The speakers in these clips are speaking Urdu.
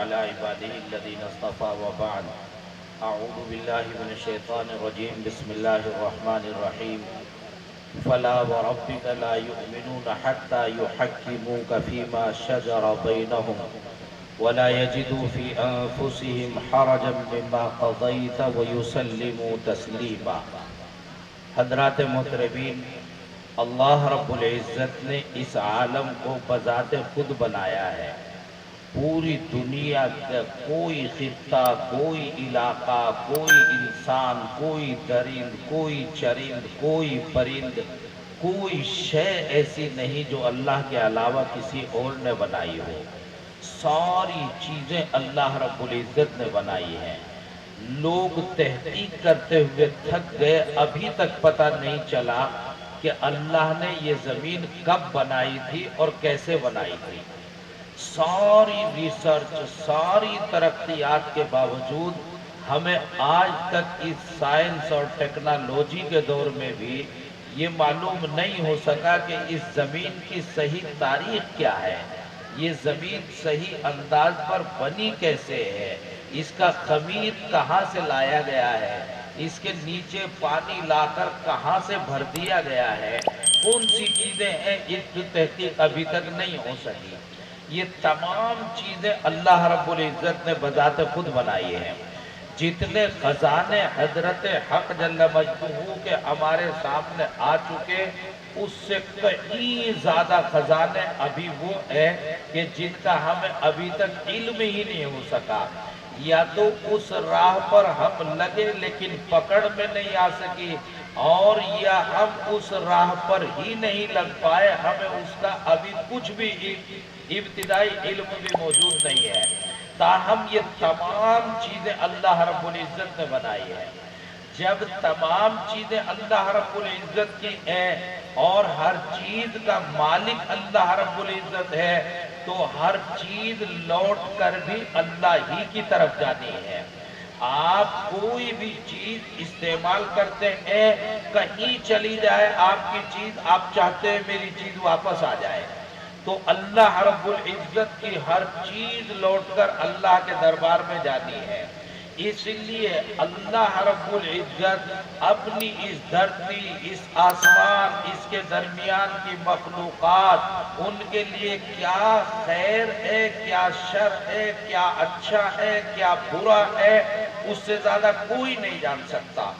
على عباده الذين اصطفى وبعد اعوذ بالله من الشيطان الرجيم بسم الله الرحمن الرحيم فلا وربك لا يؤمنون حتى يحكموك فيما شجر بينهم ولا يجدوا في انفسهم حرجا مما قضيت ويسلموا تسلیما۔ حضرات محترمین، اللہ رب العزت نے اس عالم کو بذات خود بنایا ہے۔ پوری دنیا کا کوئی خطہ، کوئی علاقہ، کوئی انسان، کوئی درند، کوئی چرند، کوئی پرند، کوئی شے ایسی نہیں جو اللہ کے علاوہ کسی اور نے بنائی ہو۔ ساری چیزیں اللہ رب العزت نے بنائی ہیں۔ لوگ تحقیق کرتے ہوئے تھک گئے، ابھی تک پتہ نہیں چلا کہ اللہ نے یہ زمین کب بنائی تھی اور کیسے بنائی تھی۔ ساری ریسرچ، ساری ترقیات کے باوجود ہمیں آج تک اس سائنس اور ٹیکنالوجی کے دور میں بھی یہ معلوم نہیں ہو سکا کہ اس زمین کی صحیح تاریخ کیا ہے، یہ زمین صحیح انداز پر بنی کیسے ہے، اس کا خمیر کہاں سے لایا گیا ہے، اس کے نیچے پانی لا کر کہاں سے بھر دیا گیا ہے، کون سی چیزیں ہیں اس کی تحقیق ابھی تک نہیں ہو سکی۔ یہ تمام چیزیں اللہ رب العزت نے بذات خود بنائی ہیں۔ جتنے خزانے حضرت حق جل مجدہ کے ہمارے سامنے آ چکے، اس سے کہیں زیادہ خزانے ابھی وہ ہیں کہ جن کا ہمیں ابھی تک علم ہی نہیں ہو سکا۔ یا تو اس راہ پر ہم لگے لیکن پکڑ میں نہیں آ سکی، اور یا ہم اس راہ پر ہی نہیں لگ پائے، ہمیں اس کا ابھی کچھ بھی ابتدائی علم بھی موجود نہیں ہے۔ تاہم یہ تمام چیزیں اللہ رب العزت نے بنائی ہے۔ جب تمام چیزیں اللہ رب العزت کی ہیں اور ہر چیز کا مالک اللہ رب العزت ہے، تو ہر چیز لوٹ کر بھی اللہ ہی کی طرف جانی ہے۔ آپ کوئی بھی چیز استعمال کرتے ہیں، کہیں چلی جائے آپ کی چیز، آپ چاہتے ہیں میری چیز واپس آ جائے، تو اللہ رب العزت کی ہر چیز لوٹ کر اللہ کے دربار میں جانی ہے۔ اس لیے اللہ رب العزت اپنی اس دھرتی، اس آسمان، اس کے درمیان کی مخلوقات، ان کے لیے کیا خیر ہے، کیا شر ہے، کیا اچھا ہے، کیا برا ہے، اس سے زیادہ کوئی نہیں جان سکتا۔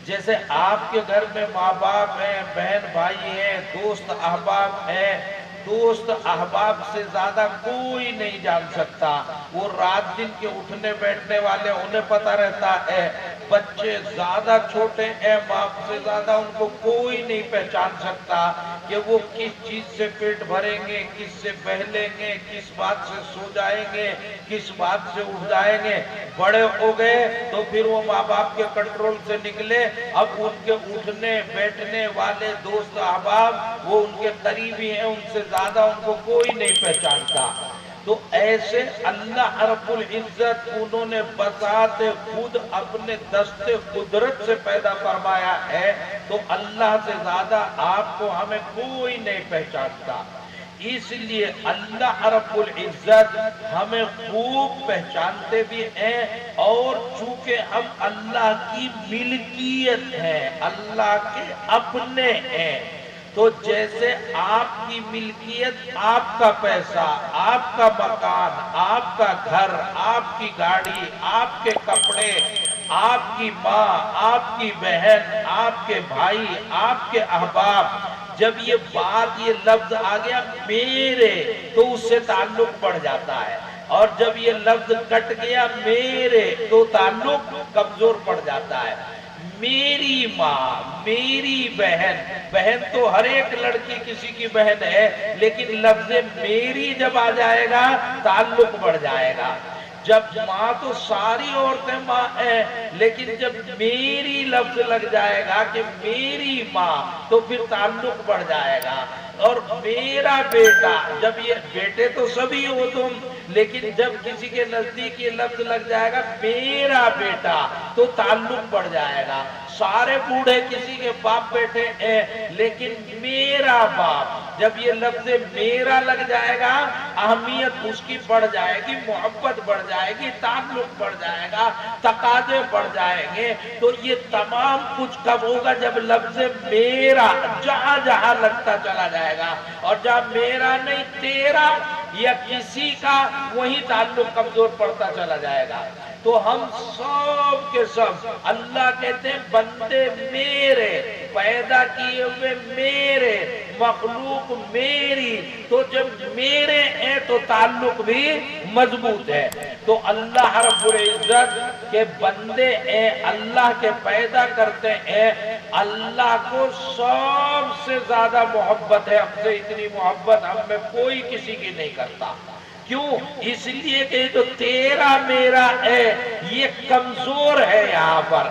جیسے آپ کے گھر میں ماں باپ ہیں، بہن بھائی ہیں، دوست احباب ہیں، دوست احباب سے زیادہ کوئی نہیں جان سکتا۔ وہ رات دن کے اٹھنے بیٹھنے والے انہیں پتہ رہتا ہے۔ بچے زیادہ چھوٹے ہیں، باپ سے زیادہ ان کو کوئی نہیں پہچان سکتا کہ وہ کس چیز سے پیٹ بھریں گے، کس سے بہلیں گے، کس بات سے سو جائیں گے، کس بات سے اٹھ جائیں گے۔ بڑے ہو گئے تو پھر وہ ماں باپ کے کنٹرول سے نکلے، اب ان کے اٹھنے بیٹھنے والے دوست احباب وہ ان کے قریبی ہیں، ان سے زیادہ ان کو کوئی نہیں پہچانتا۔ تو ایسے اللہ رب العزت انہوں نے بذات خود اپنے دست قدرت سے پیدا فرمایا ہے، تو اللہ سے زیادہ آپ کو ہمیں کوئی نہیں پہچانتا۔ اس لیے اللہ رب العزت ہمیں خوب پہچانتے بھی ہیں، اور چونکہ ہم اللہ کی ملکیت ہیں، اللہ کے اپنے ہیں، تو جیسے آپ کی ملکیت آپ کا پیسہ، آپ کا مکان، آپ کا گھر، آپ کی گاڑی، آپ کے کپڑے، آپ کی ماں، آپ کی بہن، آپ کے بھائی، آپ کے احباب، جب یہ بات، یہ لفظ آ گیا میرے، تو اس سے تعلق بڑھ جاتا ہے، اور جب یہ لفظ کٹ گیا میرے، تو تعلق کمزور پڑ جاتا ہے۔ میری ماں، میری بہن، بہن تو ہر ایک لڑکی کسی کی بہن ہے، لیکن لفظ میری جب آ جائے گا تعلق بڑھ جائے گا۔ جب ماں تو ساری عورتیں ماں ہیں، لیکن جب میری لفظ لگ جائے گا کہ میری ماں، تو پھر تعلق بڑھ جائے گا۔ اور میرا بیٹا، جب یہ بیٹے تو سبھی ہو تم، لیکن جب کسی کے نزدیک یہ لفظ لگ جائے گا میرا بیٹا، تو تعلق بڑھ جائے گا۔ سارے بوڑھے کسی کے باپ بیٹے ہیں، لیکن میرا باپ جب یہ لفظ میرا لگ جائے گا اہمیت اس کی بڑھ جائے گی، محبت بڑھ جائے گی، تعلق بڑھ جائے گا، تقاضے بڑھ جائیں گے۔ تو یہ تمام کچھ کب ہوگا؟ جب لفظ میرا جہاں جہاں لگتا چلا جائے گا، اور جہاں میرا نہیں تیرا یا کسی کا، وہی تعلق کمزور پڑتا چلا جائے گا۔ تو ہم سب کے سب اللہ کہتے ہیں بندے میرے، پیدا کیے ہوئے میرے، مخلوق میری۔ تو جب میرے ہیں تو تعلق بھی مضبوط ہے۔ تو اللہ رب العزت کے بندے ہیں، اللہ کے پیدا کرتے ہیں، اللہ کو سب سے زیادہ محبت ہے، ہم سے اتنی محبت ہم میں کوئی کسی کی نہیں کرتا۔ کیوں؟ اس لیے کہ جو تیرا میرا ہے یہ کمزور ہے یہاں پر۔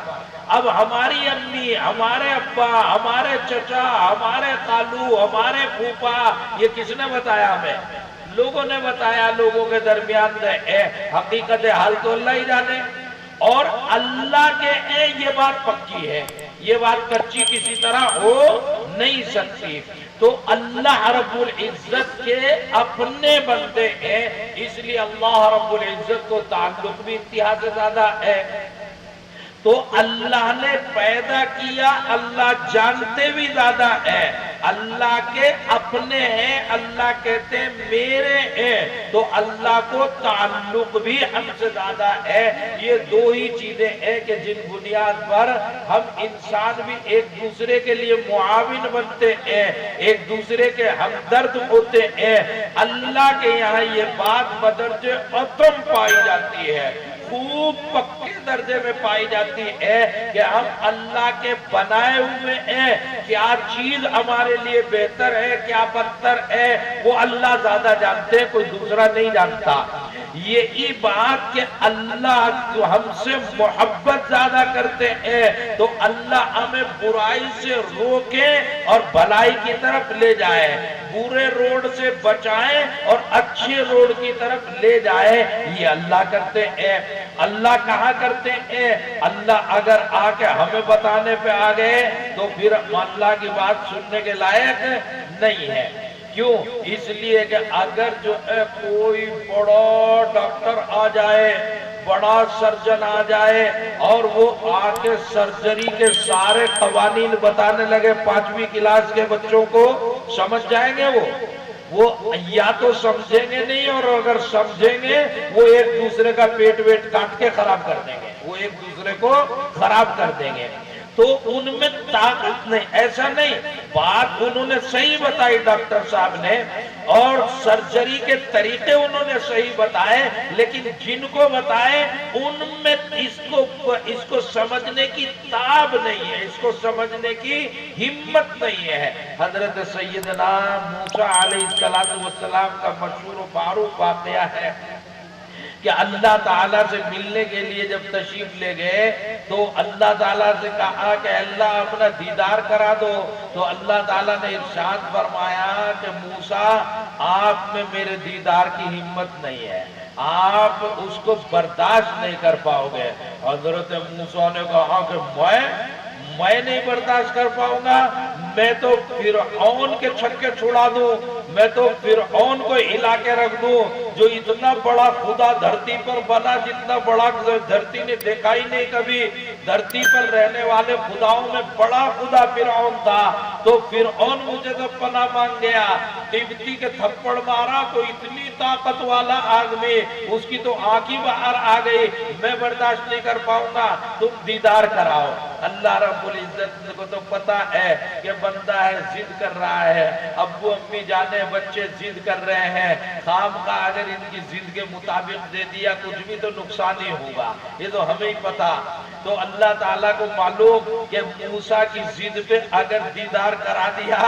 اب ہماری امی، ہمارے ابا، ہمارے چچا، ہمارے خالو، ہمارے پھوپا، یہ کس نے بتایا ہمیں؟ لوگوں نے بتایا، لوگوں کے درمیان حقیقت حال تو اللہ ہی جانے۔ اور اللہ کے یہ بات پکی ہے، یہ بات کچی کسی طرح ہو نہیں سکتی۔ تو اللہ رب العزت کے اپنے بندے ہیں، اس لیے اللہ رب العزت کو تعلق بھی انتہا سے زیادہ ہے۔ تو اللہ نے پیدا کیا، اللہ جانتے بھی زیادہ ہے، اللہ کے اپنے ہیں، اللہ کہتے ہیں میرے ہیں، تو اللہ کو تعلق بھی ہم سے زیادہ ہے۔ یہ دو ہی چیزیں ہیں کہ جن بنیاد پر ہم انسان بھی ایک دوسرے کے لیے معاون بنتے ہیں، ایک دوسرے کے ہمدرد ہوتے ہیں۔ اللہ کے یہاں یہ بات بدرجہ عظم پائی جاتی ہے، خوب پکے درجے میں پائی جاتی ہے کہ ہم اللہ کے بنائے ہوئے ہیں، کیا چیز ہمارے لیے بہتر ہے کیا بدتر ہے وہ اللہ زیادہ جانتے ہیں، کوئی دوسرا نہیں جانتا۔ یہی بات کہ اللہ جو ہم سے محبت زیادہ کرتے ہیں تو اللہ ہمیں برائی سے روکے اور بھلائی کی طرف لے جائے، برے روڈ سے بچائے اور اچھے روڈ کی طرف لے جائے، یہ اللہ کرتے ہیں۔ اللہ کہاں کرتے ہیں؟ اللہ اگر آ کے ہمیں بتانے پہ آ گئے تو پھر اللہ کی بات سننے کے لائق نہیں ہے۔ کیوں؟ اس لیے کہ اگر جو ہے کوئی بڑا ڈاکٹر آ جائے، بڑا سرجن آ جائے اور وہ آ کے سرجری کے سارے قوانین بتانے لگے 5ویں کلاس کے بچوں کو، سمجھ جائیں گے وہ یا تو سمجھیں گے نہیں، اور اگر سمجھیں گے وہ ایک دوسرے کا پیٹ ویٹ کاٹ کے خراب کر دیں گے، وہ ایک دوسرے کو خراب کر دیں گے۔ تو ان میں طاقت نہیں، ایسا نہیں، بات انہوں نے صحیح بتائی ڈاکٹر صاحب نے، اور سرجری کے طریقے انہوں نے صحیح بتائے، لیکن جن کو بتائے ان میں اس کو سمجھنے کی تاب نہیں ہے، اس کو سمجھنے کی ہمت نہیں ہے۔ حضرت سیدنا موسیٰ علیہ السلام کا مشہور و معروف واقعہ ہے کہ اللہ تعالیٰ سے ملنے کے لیے جب تشریف لے گئے تو اللہ تعالیٰ سے کہا کہ اللہ اپنا دیدار کرا دو، تو اللہ تعالیٰ نے ارشاد فرمایا کہ موسیٰ آپ میں میرے دیدار کی ہمت نہیں ہے، آپ اس کو برداشت نہیں کر پاؤ گے۔ حضرت موسیٰ نے کہا کہ میں نہیں برداشت کر پاؤں گا، میں تو فرعون کے چھکے چھڑا دوں، میں تو فرعون کو ہلا کے رکھ دوں، جو اتنا بڑا خدا دھرتی پر بنا، جتنا بڑا دھرتی نے دیکھا ہی نہیں کبھی، دھرتی پر رہنے والے خداؤں میں بڑا خدا فرعون تھا۔ تو فرعون مجھے تو پناہ مانگ گیا، قبطی کے تھپڑ مارا تو اتنی طاقت والا آدمی، اس کی تو آنکھ ہی باہر آ گئی، میں برداشت نہیں کر پاؤں گا، تم دیدار کراؤ۔ اللہ رب العزت کو تو پتا ہے کہ بندہ ہے ضد کر رہا ہے، ابو امی جانے بچے ضد کر رہے ہیں، خام کا اگر ان کی ضد کے مطابق دے دیا کچھ بھی تو نقصان ہی ہوگا، یہ تو ہمیں ہی پتا۔ تو اللہ تعالیٰ کو معلوم کہ موسیٰ کی ضد پہ اگر دیدار کرا دیا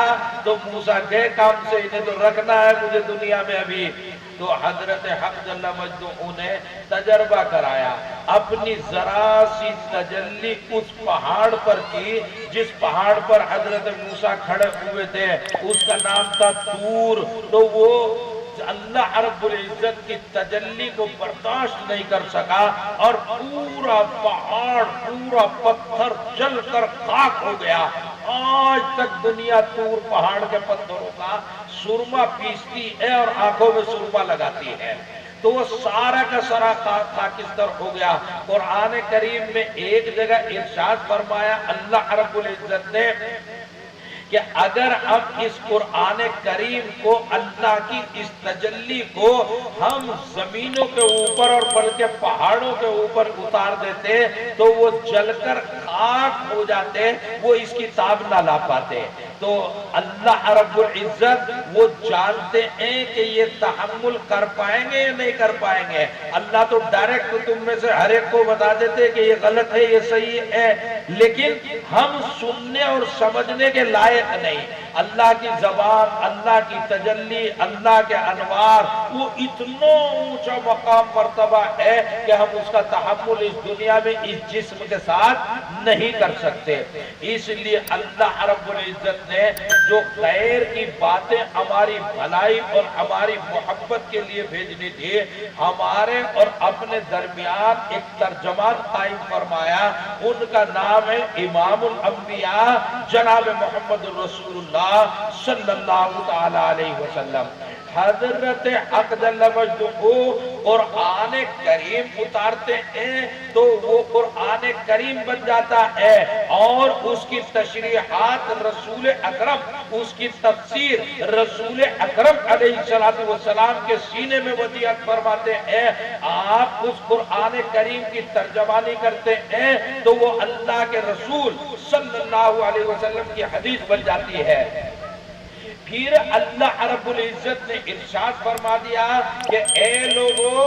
تو موسیٰ گئے کام سے، انہیں تو رکھنا ہے مجھے دنیا میں ابھی۔ تو حضرت حق جل مجدہ نے تجربہ کرایا، اپنی ذرا سی تجلی اس پہاڑ پر کی جس پہاڑ پر حضرت موسیٰ کھڑے ہوئے تھے، اس کا نام تھا طور۔ تو وہ اللہ رب العزت کی تجلی کو برداشت نہیں کر سکا اور پورا پہاڑ، پورا پتھر جل کر خاک ہو گیا، آج تک دنیا طور پہاڑ کے پتھروں کا سرما پیستی ہے اور آنکھوں میں سرما لگاتی ہے، تو وہ سارا کا سارا خاکستر ہو گیا۔ قرآن کریم میں ایک جگہ ارشاد فرمایا اللہ رب العزت نے کہ اگر ہم اس قرآن کریم کو، اللہ کی اس تجلی کو ہم زمینوں کے اوپر اور بلکہ پہاڑوں کے اوپر اتار دیتے تو وہ جل کر خاک ہو جاتے، وہ اس کی تاب نہ لا پاتے۔ تو اللہ رب العزت وہ جانتے ہیں کہ یہ تحمل کر پائیں گے یا نہیں کر پائیں گے۔ اللہ تو ڈائریکٹ تم میں سے ہر ایک کو بتا دیتے کہ یہ غلط ہے، یہ صحیح ہے، لیکن ہم سننے اور سمجھنے کے لائق نہیں۔ اللہ کی زبان، اللہ کی تجلی، اللہ کے انوار، وہ اتنا اونچا مقام مرتبہ ہے کہ ہم اس کا تحمل اس دنیا میں اس جسم کے ساتھ نہیں کر سکتے۔ اس لیے اللہ رب العزت نے جو خیر کی باتیں ہماری بھلائی اور ہماری محبت کے لیے بھیجنی تھی، ہمارے اور اپنے درمیان ایک ترجمان قائم فرمایا۔ ان کا نام ہے امام الانبیاء جناب محمد رسول اللہ صلی اللہ تعالی علیہ وسلم۔ حضرت حق جل مجدہ قرآن کریم اتارتے ہیں تو وہ قرآن کریم بن جاتا ہے، اور اس کی تشریحات رسول اکرم، اس کی تفسیر رسول اکرم علیہ السلام کے سینے میں وضعیت فرماتے ہیں۔ آپ اس قرآن کریم کی ترجمانی کرتے ہیں تو وہ اللہ کے رسول صلی اللہ علیہ وسلم کی حدیث بن جاتی ہے۔ پھر اللہ رب العزت نے ارشاد فرما دیا کہ اے لوگو،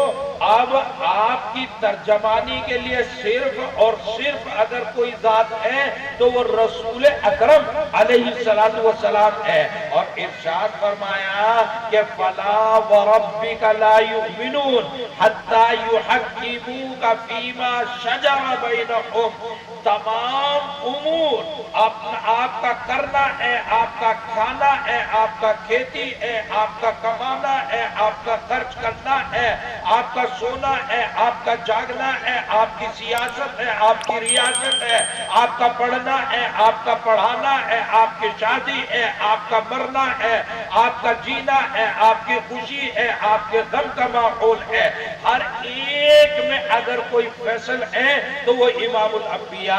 اب آپ کی ترجمانی کے لیے صرف اور صرف اگر کوئی ذات ہے تو وہ رسول اکرم علیہ السلام ہے۔ اور ارشاد فرمایا کہ فَلَا وَرَبِّكَ لَا يُؤْمِنُونَ حَتَّى يُحَكِّمُوكَ فِيمَا شَجَرَ بَيْنَهُمْ۔ تمام امور آپ کا کرنا ہے، آپ کا کھانا ہے، آپ کا کھیتی ہے، آپ کا کمانا ہے، آپ کا خرچ کرنا ہے، آپ کا سونا ہے، آپ کا جاگنا ہے، آپ کی سیاست ہے، آپ کی ریاست ہے، آپ کا پڑھنا ہے، آپ کا پڑھانا ہے، آپ کی شادی ہے، آپ کا مرنا ہے، آپ کا جینا ہے، آپ کی خوشی ہے، آپ کے غم کا ماحول ہے، ہر ایک میں اگر کوئی فیصل ہے تو وہ امام الانبیاء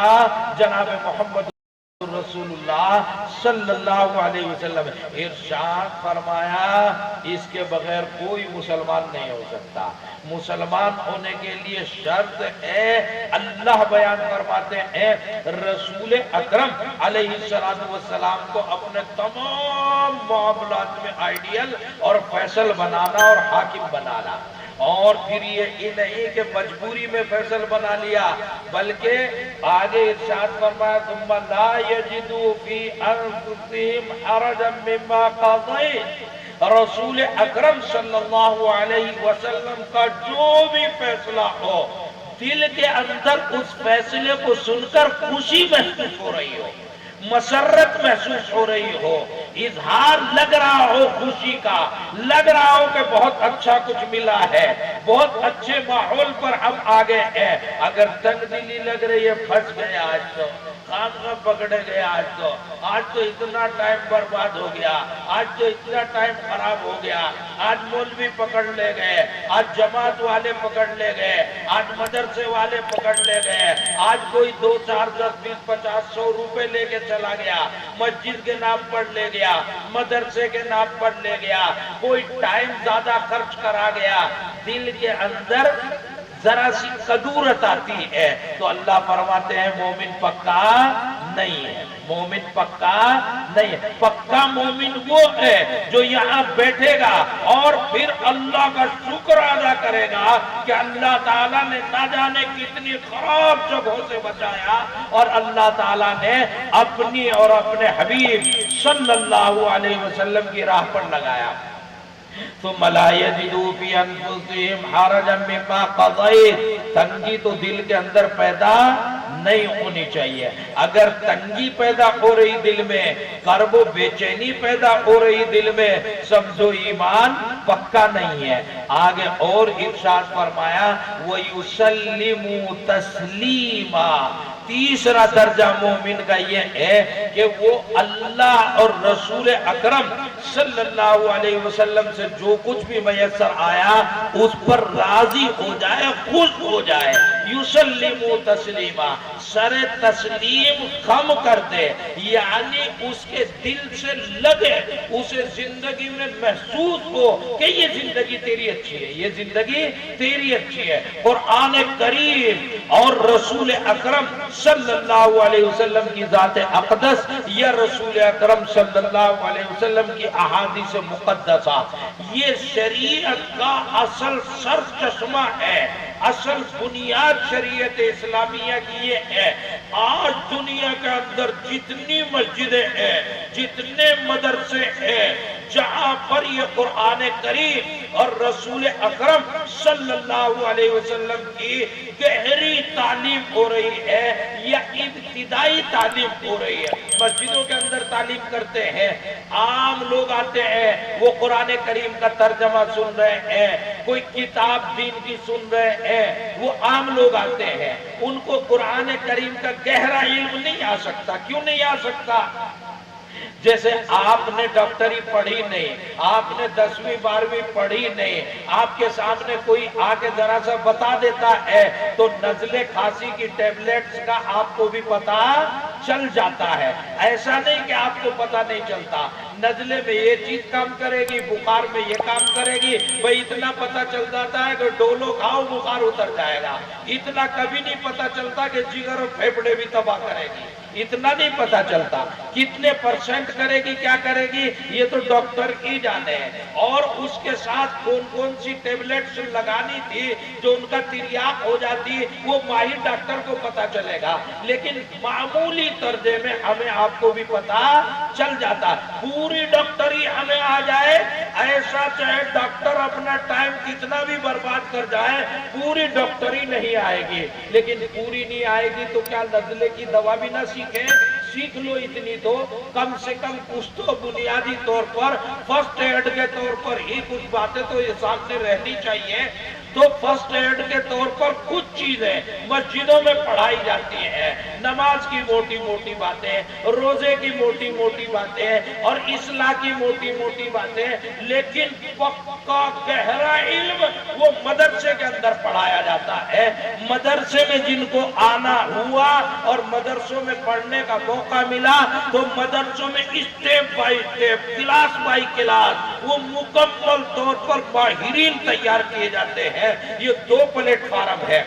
جناب محمد رسول اللہ صلی اللہ علیہ وسلم۔ ارشاد فرمایا اس کے بغیر کوئی مسلمان نہیں ہو سکتا۔ مسلمان ہونے کے لیے شرط ہے، اللہ بیان فرماتے ہیں رسول اکرم علیہ السلام کو اپنے تمام معاملات میں آئیڈیل اور فیصل بنانا اور حاکم بنانا، اور پھر یہ نہیں کہ مجبوری میں فیصل بنا لیا، بلکہ آگے ارشاد فرمایا ثم لا یجدوا فی انفسہم حرجا مما قضیت۔ رسول اکرم صلی اللہ علیہ وسلم کا جو بھی فیصلہ ہو، دل کے اندر اس فیصلے کو سن کر خوشی محسوس ہو رہی ہو، مسرت محسوس ہو رہی ہو، اظہار لگ رہا ہو خوشی کا، لگ رہا ہو کہ بہت اچھا کچھ ملا ہے، بہت اچھے ماحول پر ہم آگے ہیں۔ اگر تنگ دلی لگ رہی ہے، پھنس گئے آج تو، خام پکڑے گئے آج تو اتنا ٹائم برباد ہو گیا، آج تو اتنا ٹائم خراب ہو گیا، آج مولوی پکڑ لے گئے، آج جماعت والے پکڑ لے گئے، آج مدرسے والے پکڑ لے گئے، آج کوئی 2 4 10 20 50 100 روپے لے کے چلا گیا، مسجد کے نام پر لے گیا، مدرسے کے نام پر لے گیا، کوئی ٹائم زیادہ خرچ کرا گیا، دل کے اندر ذرا سی قدورت آتی ہے تو اللہ فرماتے ہیں مومن پکا نہیں ہے، مومن پکا نہیں ہے۔ پکا مومن وہ ہے جو یہاں بیٹھے گا اور پھر اللہ کا شکر ادا کرے گا کہ اللہ تعالیٰ نے نہ جانے کتنی خراب جگہوں سے بچایا، اور اللہ تعالیٰ نے اپنی اور اپنے حبیب صلی اللہ علیہ وسلم کی راہ پر لگایا۔ ثم لا يجدوا في انفسهم حرجا مما قضيت۔ تنگی تو دل کے اندر پیدا نہیں ہونی چاہیے۔ اگر تنگی پیدا ہو رہی دل میں، کرب و بے چینی پیدا ہو رہی دل میں، سمجھو ایمان پکا نہیں ہے۔ آگے اور ارشاد فرمایا وَيُسَلِّمُوا تَسْلِيمًا۔ تیسرا درجہ مومن کا یہ ہے کہ وہ اللہ اور رسول اکرم صلی اللہ علیہ وسلم سے جو کچھ بھی میسر آیا اس پر راضی ہو جائے، خوش ہو جائے، یسلمو تسلیما، سر تسلیم خم کر دے، یعنی اس کے دل سے لگے، اسے زندگی میں محسوس ہو کہ یہ زندگی تیری اچھی ہے، یہ زندگی تیری اچھی ہے۔ قرآن کریم اور رسول اکرم صلی اللہ علیہ وسلم کی ذات اقدس یا رسول اکرم صلی اللہ علیہ وسلم کی احادیث مقدسہ، یہ شریعت کا اصل سر چشمہ ہے، اصل بنیاد شریعت اسلامیہ کی یہ ہے۔ آج دنیا کے اندر جتنی مسجدیں ہیں، جتنے مدرسے ہیں، جہاں پر یہ قرآن کریم اور رسول اکرم صلی اللہ علیہ وسلم کی گہری تعلیم ہو رہی ہے یا ابتدائی تعلیم ہو رہی ہے، مسجدوں کے اندر تعلیم کرتے ہیں، عام لوگ آتے ہیں، وہ قرآن کریم کا ترجمہ سن رہے ہیں، کوئی کتاب دین کی سن رہے ہیں، وہ عام لوگ آتے ہیں، ان کو قرآن کریم کا گہرا علم نہیں آ سکتا۔ کیوں نہیں آ سکتا؟ جیسے آپ نے ڈاکٹری پڑھی نہیں، آپ نے 10ویں 12ویں پڑھی نہیں، آپ کے سامنے کوئی آ کے ذرا سا بتا دیتا ہے تو نزلے کھانسی کی ٹیبلیٹس کا آپ کو بھی پتا چل جاتا ہے۔ ایسا نہیں کہ آپ کو پتا نہیں چلتا، نزلے میں یہ چیز کام کرے گی، بخار میں یہ کام کرے گی، بھئی اتنا پتا چل جاتا ہے کہ ڈولو کھاؤ بخار اتر جائے گا۔ اتنا کبھی نہیں پتا چلتا کہ جگر اور پھیپڑے بھی تباہ کرے گی، اتنا نہیں پتا چلتا۔ کتنے پرسنٹ کرے گی، کیا کرے گی، یہ تو ڈاکٹر کی جانے ہیں، اور اس کے ساتھ کون کون سی ٹیبلیٹس لگانی تھی جو ان کا تریاق ہو جاتی، وہ ماہر ڈاکٹر کو پتا چلے گا، لیکن معمولی درجے میں ہمیں آپ کو بھی پتا چل جاتا۔ پوری ڈاکٹری ہمیں آ جائے، ایسا چاہے ڈاکٹر اپنا ٹائم کتنا بھی برباد کر جائے، پوری ڈاکٹری نہیں آئے گی۔ لیکن پوری نہیں آئے گی تو کیا نزلے کی دوا بھی نہ سیکھیں؟ سیکھ لو اتنی تو، کم سے کم کچھ تو بنیادی طور پر فرسٹ ایڈ کے طور پر ہی کچھ باتیں تو یہ سامنے رہنی چاہیے۔ تو فرسٹ ایڈ کے طور پر کچھ چیزیں مسجدوں میں پڑھائی جاتی ہیں، نماز کی موٹی موٹی باتیں، روزے کی موٹی موٹی باتیں اور اصلاح کی موٹی موٹی باتیں، لیکن پکا گہرا علم وہ مدرسے کے اندر پڑھایا جاتا ہے۔ مدرسے میں جن کو آنا ہوا اور مدرسوں میں پڑھنے کا موقع ملا تو مدرسوں میں step by step, class by class وہ مکمل طور پر ماہرین تیار کیے جاتے ہیں۔ یہ 2 پلیٹ فارم ہے،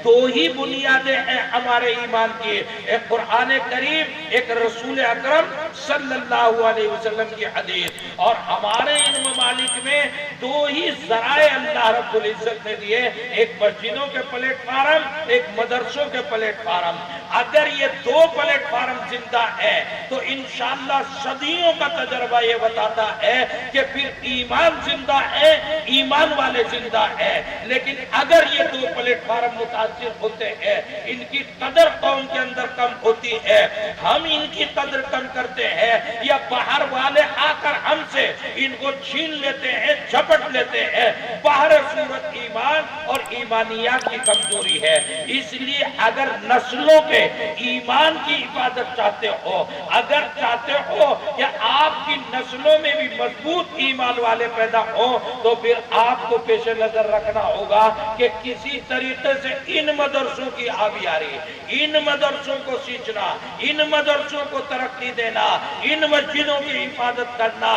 2 ہی بنیادیں ہیں ہمارے ایمان کی، ایک قرآن کریم، ایک رسول اکرم صلی اللہ علیہ وسلم کی حدیث۔ اور ہمارے ان ممالک میں 2 ہی ذرائع اللہ رب العزت نے دیے، ایک مسجدوں کے پلیٹ فارم، ایک مدرسوں کے پلیٹ فارم۔ اگر یہ 2 پلیٹ فارم زندہ ہے تو انشاءاللہ صدیوں کا تجربہ یہ بتاتا ہے کہ پھر ایمان زندہ ہے، ایمان والے زندہ ہے۔ لیکن اگر یہ 2 پلیٹ فارم متاثر ہوتے ہیں، ان کی قدر قوم کے اندر کم ہوتی ہے، ہم ان کی قدر کم کرتے ہیں یا باہر والے آ کر ہم سے ان کو چھین لیتے ہیں، جھپٹ لیتے ہیں، باہر صورت ایمان اور ایمانیات کی کمزوری ہے۔ اس لیے اگر نسلوں کے ایمان کی حفاظت چاہتے ہو، اگر چاہتے ہو کہ آپ کی نسلوں میں بھی مضبوط ایمان والے پیدا ہوں، تو پھر آپ کو پیش نظر رکھنا ہوگا کہ کسی طریقے سے ان مدرسوں کی آبیاری، ان مدرسوں کو سینچنا، ان مدرسوں کو ترقی دینا، ان مسجدوں کی حفاظت کرنا،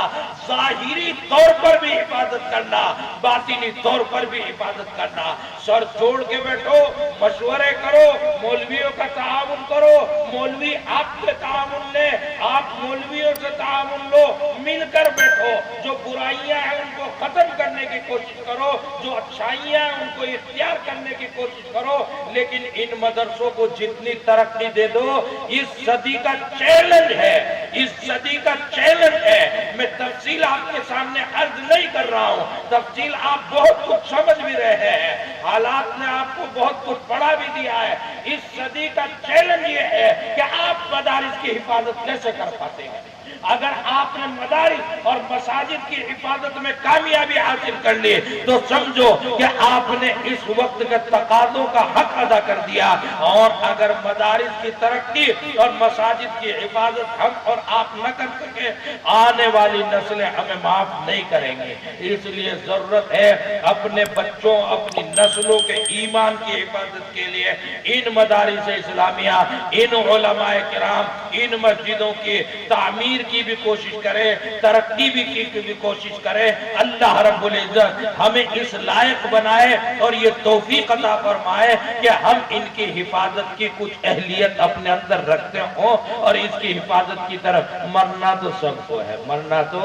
ظاہری طور پر بھی حفاظت کرنا، باطنی طور پر بھی حفاظت کرنا۔ سر جوڑ کے بیٹھو، مشورے کرو، مولویوں کا تعاون کرو، مولوی آپ سے تعاون لے، آپ مولویوں سے تعاون لو، مل کر بیٹھو، جو برائیاں ہیں ان کو ختم کرنے کی کوشش کرو، جو اچھائیاں ہیں ان کو اختیار کرنے کی کوشش کرو۔ لیکن ان مدرسوں کو جتنی ترقی دے دو، اس صدی کا چیلنج ہے، اس صدی کا چیلنج ہے۔ میں تفصیل آپ کے سامنے عرض نہیں کر رہا ہوں، تفصیل آپ بہت کچھ سمجھ بھی رہے ہیں، حالات نے آپ کو بہت کچھ پڑھا بھی دیا ہے۔ اس صدی کا چیلنج یہ ہے کہ آپ مدارس کی حفاظت کیسے کر پاتے ہیں، اگر آپ نے مدارس اور مساجد کی حفاظت میں کامیابی حاصل کر لی تو سمجھو کہ آپ نے اس وقت کے تقاضوں کا حق ادا کر دیا، اور اگر مدارس کی ترقی اور مساجد کی حفاظت ہم اور آپ نہ کر سکے، آنے والی نسلیں ہمیں معاف نہیں کریں گے۔ اس لیے ضرورت ہے اپنے بچوں، اپنی نسلوں کے ایمان کی حفاظت کے لیے ان مدارس اسلامیہ، ان علماء کرام، ان مسجدوں کی تعمیر کی بھی کوشش کرے، ترقی بھی کی بھی کوشش کرے۔ اللہ رب العزت ہمیں اس لائق بنائے اور یہ توفیق عطا فرمائے کہ ہم ان کی حفاظت کی کچھ اہلیت اپنے اندر رکھتے ہوں، اور اس کی حفاظت کی طرف مرنا تو سب کو ہے، مرنا تو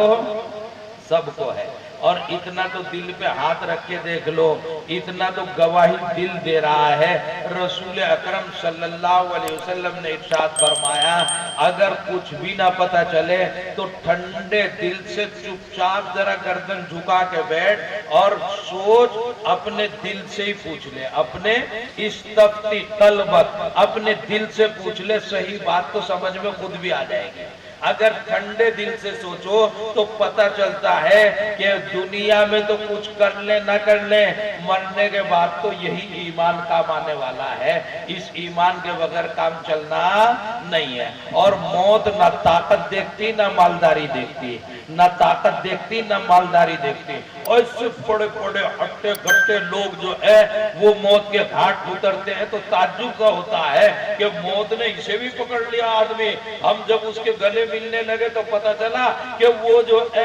سب کو ہے۔ اور اتنا تو دل پہ ہاتھ رکھ کے دیکھ لو، اتنا تو گواہی دل دے رہا ہے۔ رسول اکرم صلی اللہ علیہ وسلم نے ارشاد فرمایا، اگر کچھ بھی نہ پتہ چلے تو ٹھنڈے دل سے چپ چاپ ذرا گردن جھکا کے بیٹھ اور سوچ، اپنے دل سے ہی پوچھ لے، اپنے استفتی قلبک، اپنے دل سے پوچھ لے، صحیح بات تو سمجھ میں خود بھی آ جائے گی۔ اگر ٹھنڈے دل سے سوچو تو پتہ چلتا ہے کہ دنیا میں تو کچھ کر لیں نہ کر لیں، مرنے کے بعد تو یہی ایمان کام آنے والا ہے۔ اس ایمان کے بغیر کام چلنا نہیں ہے۔ اور موت نہ طاقت دیکھتی نہ مالداری دیکھتی، نہ طاقت دیکھتی نہ مالداری دیکھتی۔ اور اس سے بڑے بڑے ہٹے گھٹے لوگ جو ہے وہ موت کے گھاٹ اترتے ہیں تو تعجب کا ہوتا ہے کہ موت نے اسے بھی پکڑ لیا آدمی۔ ہم جب اس کے گلے ملنے لگے تو پتہ چلا کہ وہ جو ہے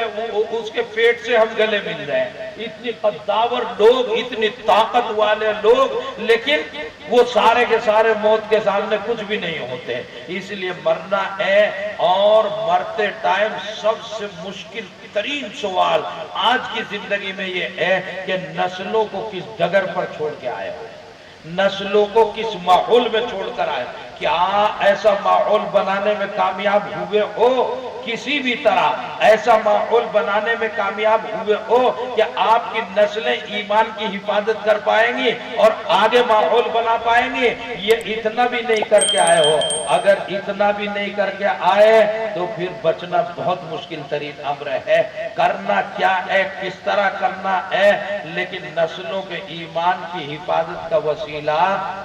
اس کے پیٹ سے ہم گلے مل رہے ہیں۔ اتنی قداور لوگ، اتنی طاقت والے لوگ، لیکن وہ سارے کے سارے موت کے سامنے کچھ بھی نہیں ہوتے۔ اس لیے مرنا ہے، اور مرتے ٹائم سب سے مشکل ترین سوال آج کی زندگی میں یہ ہے کہ نسلوں کو کس ڈگر پر چھوڑ کے آئے ہو، نسلوں کو کس ماحول میں چھوڑ کر آئے۔ کیا ایسا ماحول بنانے میں کامیاب ہوئے ہو؟ کسی بھی طرح ایسا ماحول بنانے میں کامیاب ہوئے ہو کہ آپ کی نسلیں ایمان کی حفاظت کر پائیں گی اور آگے ماحول بنا پائیں گی؟ یہ اتنا بھی نہیں کر کے آئے ہو۔ اگر اتنا بھی نہیں کر کے آئے تو پھر بچنا بہت مشکل ترین امر ہے۔ کرنا کیا ہے، کس طرح کرنا ہے، لیکن نسلوں کے ایمان کی حفاظت کا وسیلہ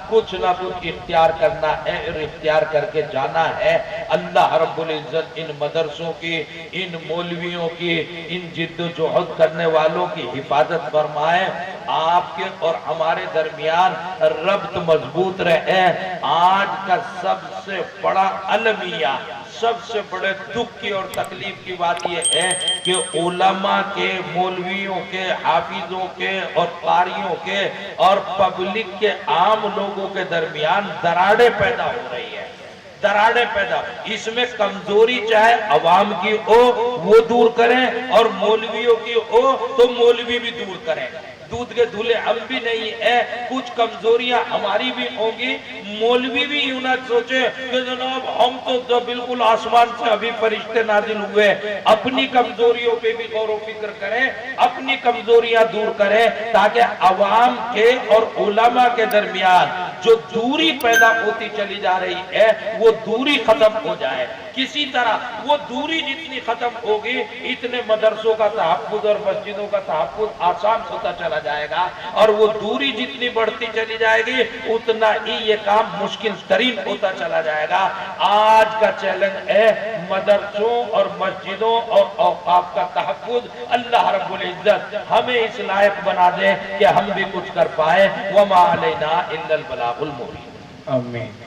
کچھ نہ کچھ اختیار کرنا ہے، اور اختیار کر کے جانا ہے۔ اللہ رب العزت ان مدرسوں کی، ان مولویوں کی، ان جد و جہد کرنے والوں کی حفاظت فرمائے۔ آپ کے اور ہمارے درمیان ربط مضبوط رہے۔ آج کا سب سے بڑا المیہ، سب سے بڑے دکھ کی اور تکلیف کی بات یہ ہے کہ علماء کے، مولویوں کے، حافظوں کے اور قاریوں کے اور پبلک کے، عام لوگوں کے درمیان دراڑیں پیدا ہو رہی ہیں، دراڑیں پیدا۔ اس میں کمزوری چاہے عوام کی ہو وہ دور کریں، اور مولویوں کی ہو تو مولوی بھی دور کریں۔ دودھ کے دھلے ہم بھی نہیں ہیں، کچھ کمزوریاں ہماری بھی ہوں گی۔ مولوی بھی یوں نہ سوچے کہ جناب ہم تو بالکل آسمان سے ابھی فرشتے نازل ہوئے۔ اپنی کمزوریوں پہ بھی غور و فکر کریں، اپنی کمزوریاں دور کریں، تاکہ عوام کے اور علماء کے درمیان جو دوری پیدا ہوتی چلی جا رہی ہے وہ دوری ختم ہو جائے۔ کسی طرح وہ دوری جتنی ختم ہوگی اتنے مدرسوں کا تحفظ اور مسجدوں کا تحفظ آسان ہوتا چلا جائے گا، اور وہ دوری جتنی بڑھتی چلی جائے گی اتنا ہی یہ کام مشکل ترین ہوتا چلا جائے گا۔ آج کا چیلنج ہے مدرسوں اور مسجدوں اور اوقاف کا تحفظ۔ اللہ رب العزت ہمیں اس لائق بنا دے کہ ہم بھی کچھ کر پائے۔ وما علینا الا البلاغ المبین۔ آمین۔